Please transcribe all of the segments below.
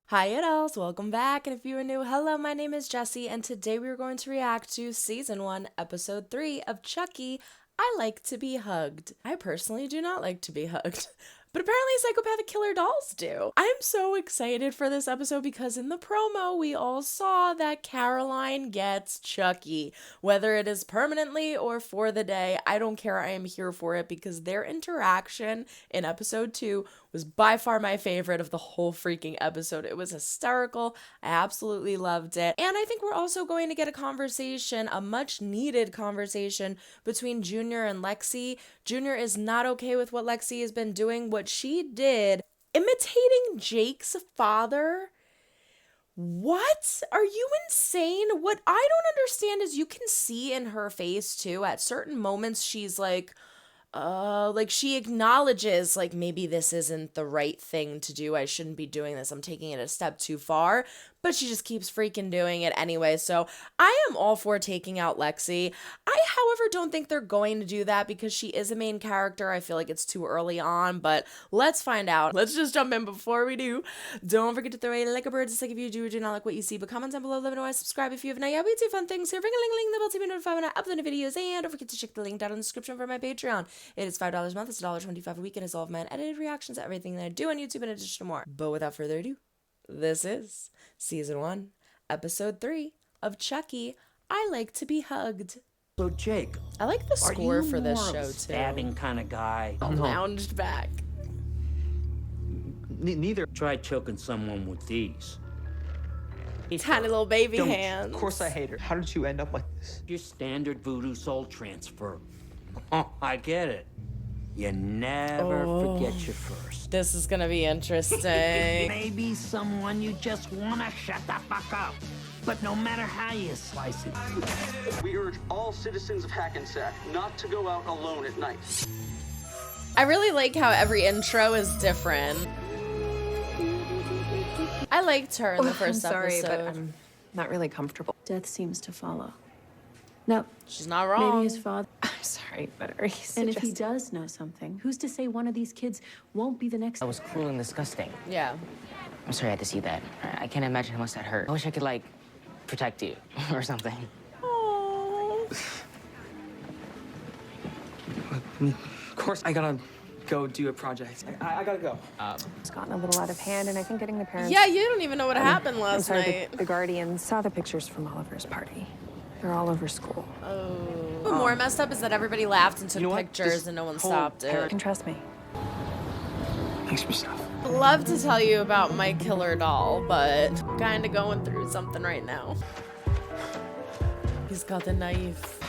Hi adults, welcome back, and if you are new, hello, my name is Jessie, and today we are going to react to Season 1, Episode 3 of Chucky, I Like to Be Hugged. I personally do not like to be hugged, but apparently psychopathic killer dolls do. I'm so excited for this episode because in the promo, we all saw that Caroline gets Chucky. Whether it is permanently or for the day, I don't care, I am here for it because their interaction in Episode 2 was by far my favorite of the whole freaking episode. It was hysterical. I absolutely loved it. And I think we're also going to get a conversation, a much needed conversation between Junior and Lexi. Junior is not okay with what Lexi has been doing. What she did, imitating Jake's father. What? Are you insane? What I don't understand is you can see in her face too, at certain moments she's like she acknowledges like maybe this isn't the right thing to do. I shouldn't be doing this. I'm taking it a step too far, but she just keeps freaking doing it anyway. So I am all for taking out Lexi. I, however, don't think they're going to do that because she is a main character. I feel like it's too early on, but let's find out. Let's just jump in before we do. Don't forget to throw a like a bird just like if you do or do not like what you see, but comment down below, let me know, subscribe if you have not yet. We do fun things here. Ring-a-ling-a-ling, the bell to be notified when I upload new videos, and don't forget to check the link down in the description for my Patreon. It is $5 a month. It's $1.25 a week, and it's all of my unedited reactions to everything that I do on YouTube in addition to more. But without further ado, this is Season 1, Episode 3 of Chucky, I Like to Be Hugged. So Jake, I like the score for this show too. Stabbing kind of guy. Lounged back. Neither. Try choking someone with these. Tiny little baby hands. Of course I hate her. How did you end up like this? Your standard voodoo soul transfer. Oh, I get it. You never forget your first. This is gonna be interesting. Maybe someone you just wanna shut the fuck up. But no matter how you slice it. We urge all citizens of Hackensack not to go out alone at night. I really like how every intro is different. I liked her in the first sorry, episode. but I'm not really comfortable. Death seems to follow. No. She's not wrong. Maybe his father. I'm sorry, but are you suggesting... And if he does know something, who's to say one of these kids won't be the next... That was cruel and disgusting. Yeah. I'm sorry I had to see that. I can't imagine how much that hurt. I wish I could, like, protect you or something. Oh. Of course I gotta go do a project. I gotta go. It's gotten a little out of hand, and I think getting the parents... Yeah, you don't even know what happened last night. The Guardians saw the pictures from Oliver's party. They're all over school. Oh. What more messed up is that everybody laughed and took You know what? pictures This and no one whole stopped it. You can trust me. Thanks for stuff. I'd love to tell you about my killer doll, but I'm kind of going through something right now. He's got the knife.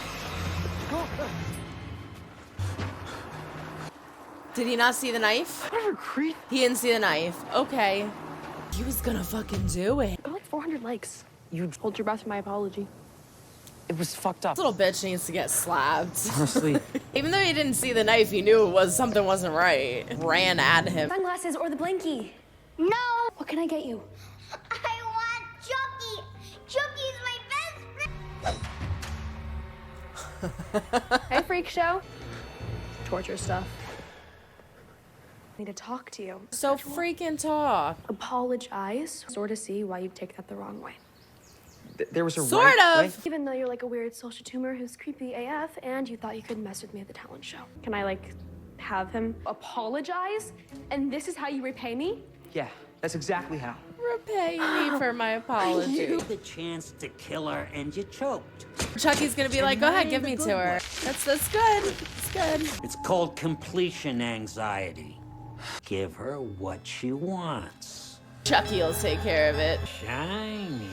Did he not see the knife? Whatever, creep. He didn't see the knife. Okay. He was gonna fucking do it. Got like 400 likes. You hold your breath for my apology. It was fucked up. This little bitch needs to get slapped. Honestly. Even though he didn't see the knife, he knew it was something wasn't right. Ran at him. Sunglasses or the blankie. No! What can I get you? I want Chucky! Chucky's my best friend! Hey, freak show. Torture stuff. I need to talk to you. So freaking talk. Apologize. Sort of see why you take that the wrong way. There was a Sort right of. way. Even though you're like a weird social tumor who's creepy AF and you thought you could mess with me at the talent show. Can I like have him apologize? And this is how you repay me? Yeah, that's exactly how. Repay me for my apology. You had the chance to kill her and you choked. Chucky's gonna be like, go ahead, give me to her. That's good. It's good. It's called completion anxiety. Give her what she wants. Chucky will take care of it. Shiny.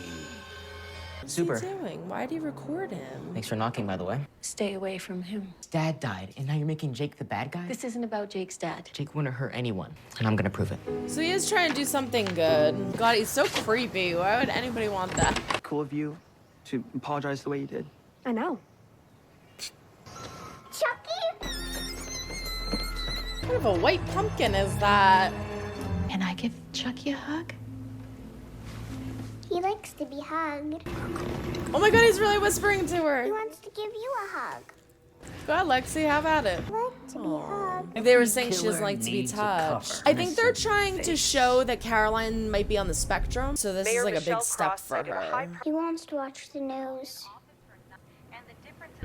Super. What's he doing? Why'd he record him? Thanks for knocking, by the way. Stay away from him. Dad died, and now you're making Jake the bad guy? This isn't about Jake's dad. Jake wouldn't hurt anyone, and I'm gonna prove it. So he is trying to do something good. God, he's so creepy. Why would anybody want that? Cool of you to apologize the way you did. I know. Chucky? What kind of a white pumpkin is that? Can I give Chucky a hug? He likes to be hugged. Oh my god, he's really whispering to He her. wants to give you a hug. Go ahead, Lexi, have at it. They were saying she doesn't like to be touched. I think they're trying to show that Caroline might be on the spectrum, so this is like a big step for her. He wants to watch the news.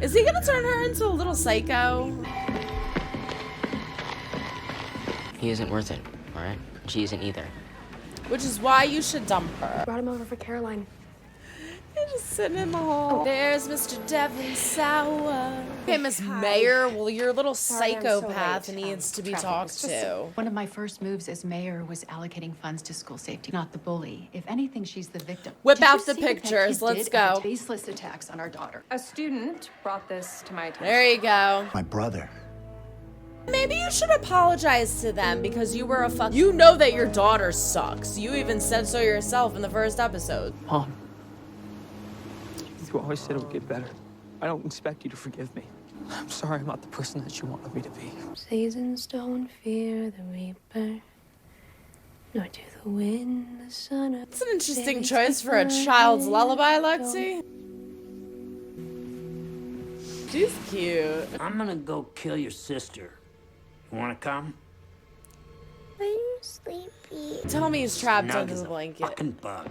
Is he gonna turn her into a little psycho? He isn't worth it, all right? She isn't either. Which is why you should dump her. Brought him over for Caroline. They're just sitting in the hall. There's Mr. Devin Sauer. Okay, Miss Mayor, well, you're a little psychopath needs to be talked to. One of my first moves as mayor was allocating funds to school safety, not the bully. If anything, she's the victim. Whip Did you out the see what that pictures. kid Let's did at the go. Baseless attacks on our daughter. A student brought this to my attention. There you go. My brother. Maybe you should apologize to them because you were a fuck. You know that your daughter sucks. You even said so yourself in the first episode. Mom, you always said it would get better. I don't expect you to forgive me. I'm sorry I'm not the person that you wanted me to be. Seasons don't fear the reaper, nor do the wind, the sun. It's an interesting choice for a child's lullaby, Lexi. She's cute. I'm gonna go kill your sister. You wanna come? Are you sleepy? Tell me he's trapped Snug under as the a blanket. fucking bug.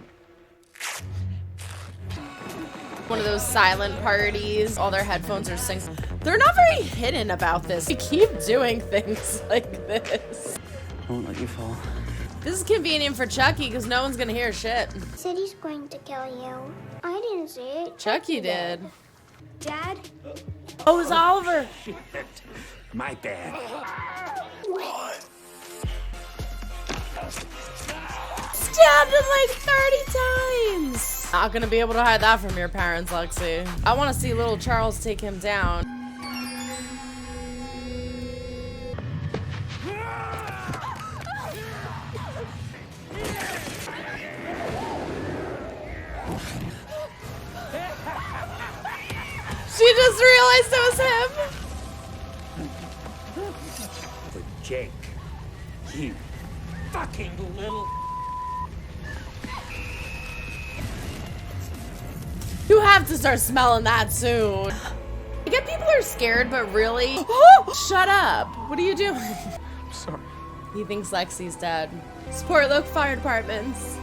One of those silent parties. All their headphones are synced. They're not very hidden about this. They keep doing things like this. I won't let you fall. This is convenient for Chucky because no one's gonna hear shit. He said he's going to kill you. I didn't see it. Chucky did. Dad? Oh, it was Oliver. Shit. My bad. Stabbed him like 30 times. Not gonna be able to hide that from your parents, Lexi. I want to see little Charles take him down. She just realized it was him. For Jake. You fucking little... You have to start smelling that soon. I get people are scared, but really? Shut up. What are you doing? I'm sorry. He thinks Lexi's dead. Support local fire departments.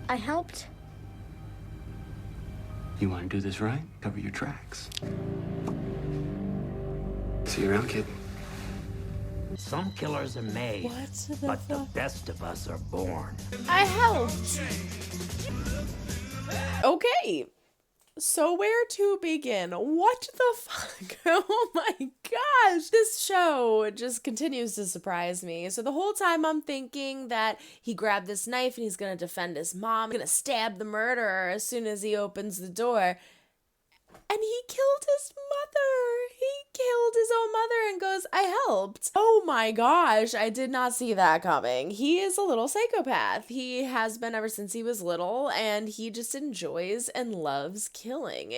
I helped. You want to do this right? Cover your tracks. See you around, kid. Some killers are made, What the but the fuck? best of us are born. I helped. Okay. So where to begin? What the fuck? Oh my gosh. This show just continues to surprise me. So the whole time I'm thinking that he grabbed this knife and he's gonna defend his mom, gonna stab the murderer as soon as he opens the door. And he killed his mother. He killed his own mother and goes, I helped. Oh my gosh, I did not see that coming. He is a little psychopath. He has been ever since he was little, and he just enjoys and loves killing.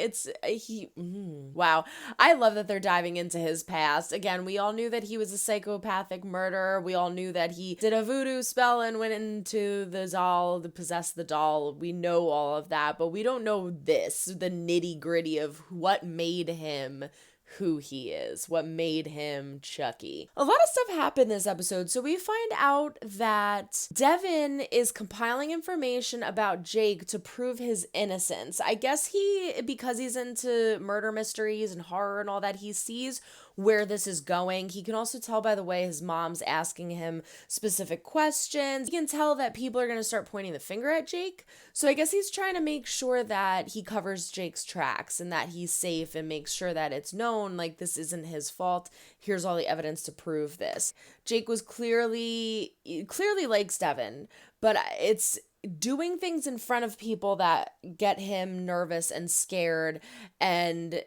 Wow. I love that they're diving into his past. Again, we all knew that he was a psychopathic murderer. We all knew that he did a voodoo spell and went into the doll, possessed the doll. We know all of that, but we don't know this, the nitty gritty of what made him who he is, what made him Chucky. A lot of stuff happened this episode. So we find out that Devin is compiling information about Jake to prove his innocence. I guess because he's into murder mysteries and horror and all that, he sees where this is going. He can also tell by the way his mom's asking him specific questions. He can tell that people are going to start pointing the finger at Jake. So I guess he's trying to make sure that he covers Jake's tracks and that he's safe and makes sure that it's known, like, this isn't his fault. Here's all the evidence to prove this. Jake was clearly likes Devin, but it's doing things in front of people that get him nervous and scared and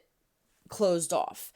closed off.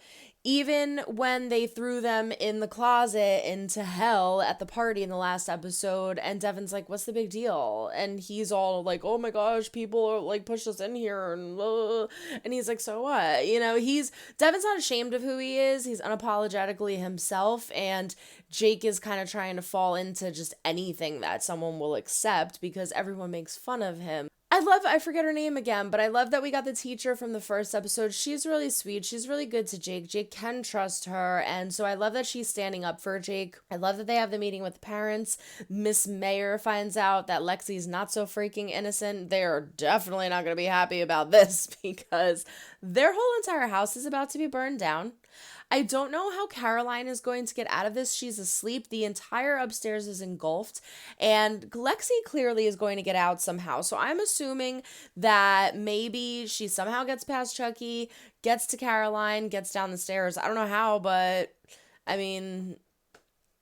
Even when they threw them in the closet into hell at the party in the last episode, and Devin's like, what's the big deal? And he's all like, oh my gosh, people are like pushed us in here, and he's like, so what? You know, Devin's not ashamed of who he is. He's unapologetically himself, and Jake is kind of trying to fall into just anything that someone will accept because everyone makes fun of him. I I forget her name again, but I love that we got the teacher from the first episode. She's really sweet. She's really good to Jake. Jake can trust her. And so I love that she's standing up for Jake. I love that they have the meeting with the parents. Miss Mayer finds out that Lexi's not so freaking innocent. They are definitely not going to be happy about this because their whole entire house is about to be burned down. I don't know how Caroline is going to get out of this. She's asleep. The entire upstairs is engulfed. And Lexi clearly is going to get out somehow. So I'm assuming that maybe she somehow gets past Chucky, gets to Caroline, gets down the stairs. I don't know how, but I mean,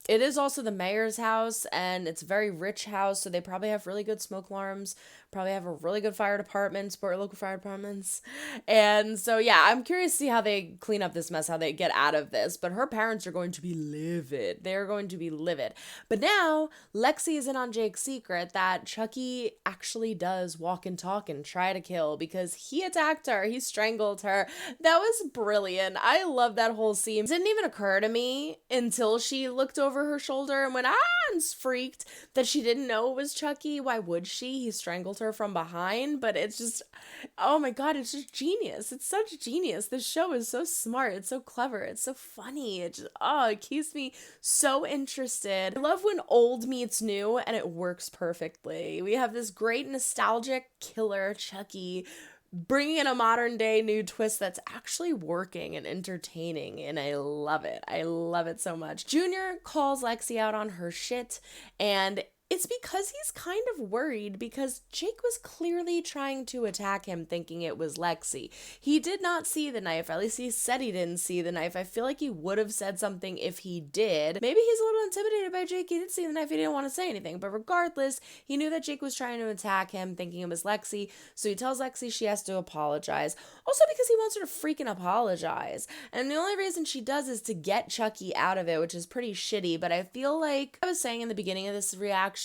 it is also the mayor's house, and it's a very rich house, so they probably have really good smoke alarms, probably have a really good fire department, support local fire departments. And so, yeah, I'm curious to see how they clean up this mess, how they get out of this. But her parents are going to be livid. They're going to be livid. But now, Lexi is in on Jake's secret that Chucky actually does walk and talk and try to kill because he attacked her. He strangled her. That was brilliant. I love that whole scene. It didn't even occur to me until she looked over her shoulder and went, and freaked that she didn't know it was Chucky. Why would she? He strangled her from behind. But it's just, oh my God, it's just genius. It's such genius. This show is so smart. It's so clever. It's so funny. It just, it keeps me so interested. I love when old meets new and it works perfectly. We have this great nostalgic killer Chucky bringing in a modern day new twist that's actually working and entertaining, and I love it. I love it so much. Junior calls Lexi out on her shit, and it's because he's kind of worried because Jake was clearly trying to attack him thinking it was Lexi. He did not see the knife. At least he said he didn't see the knife. I feel like he would have said something if he did. Maybe he's a little intimidated by Jake. He did see the knife. He didn't want to say anything. But regardless, he knew that Jake was trying to attack him thinking it was Lexi. So he tells Lexi she has to apologize. Also because he wants her to freaking apologize. And the only reason she does is to get Chucky out of it, which is pretty shitty. But I feel like I was saying in the beginning of this reaction,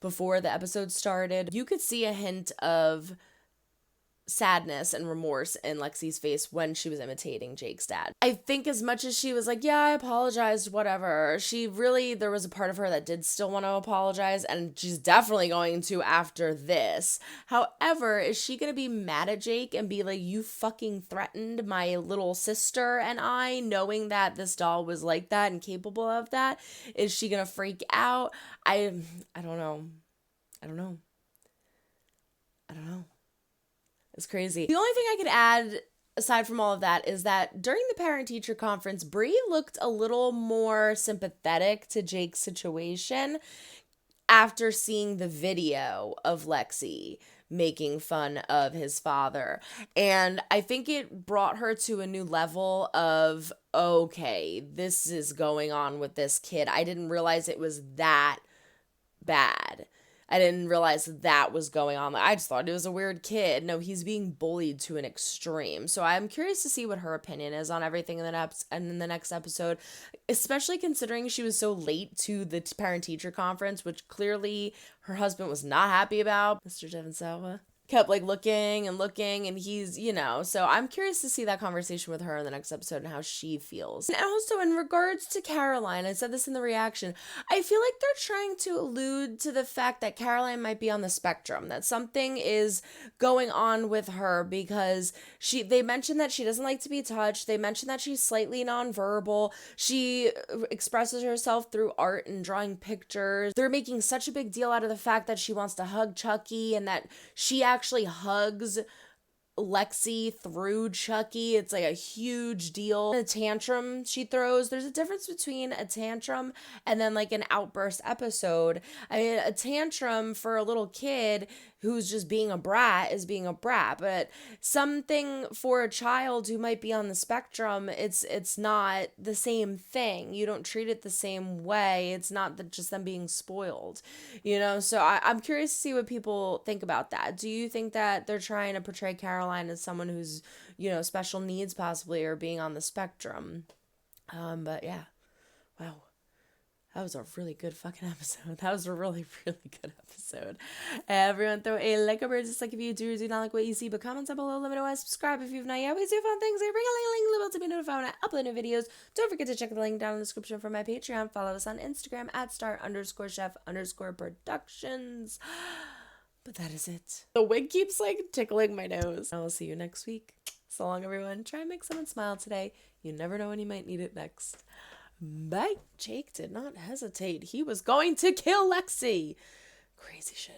before the episode started, you could see a hint of sadness and remorse in Lexi's face when she was imitating Jake's dad. I think as much as she was like, yeah, I apologized, whatever, there was a part of her that did still want to apologize, and she's definitely going to after this. However, is she going to be mad at Jake and be like, you fucking threatened my little sister and I, knowing that this doll was like that and capable of that? Is she going to freak out? I don't know. I don't know. It's crazy. The only thing I could add, aside from all of that, is that during the parent-teacher conference, Bree looked a little more sympathetic to Jake's situation after seeing the video of Lexi making fun of his father. And I think it brought her to a new level of, okay, this is going on with this kid. I didn't realize it was that bad. I didn't realize that was going on. I just thought it was a weird kid. No, he's being bullied to an extreme. So I'm curious to see what her opinion is on everything in the next episode, especially considering she was so late to the parent-teacher conference, which clearly her husband was not happy about. Mr. Devin Salva kept looking and he's, so I'm curious to see that conversation with her in the next episode and how she feels. And also in regards to Caroline, I said this in the reaction, I feel like they're trying to allude to the fact that Caroline might be on the spectrum, that something is going on with her because they mentioned that she doesn't like to be touched. They mentioned that she's slightly nonverbal. She expresses herself through art and drawing pictures. They're making such a big deal out of the fact that she wants to hug Chucky and that she actually hugs Lexi through Chucky. It's a huge deal. A tantrum she throws. There's a difference between a tantrum and then an outburst episode. I mean, a tantrum for a little kid who's just being a brat is being a brat, but something for a child who might be on the spectrum, it's not the same thing. You don't treat it the same way. It's not just them being spoiled, so I'm curious to see what people think about that. Do you think that they're trying to portray Caroline as someone who's, special needs possibly, or being on the spectrum? But yeah, wow. That was a really good fucking episode. That was a really, really good episode. Everyone throw a like over, dislike if you do not like what you see, but comments down below, let me know why, subscribe if you've not yet. We do fun things. Bring a link to be notified when I upload new videos. Don't forget to check the link down in the description for my Patreon. Follow us on Instagram at @star_chef_productions. But that is it. The wig keeps like tickling my nose. I will see you next week. So long, everyone. Try and make someone smile today. You never know when you might need it next. Bye. Jake did not hesitate. He was going to kill Lexi. Crazy shit.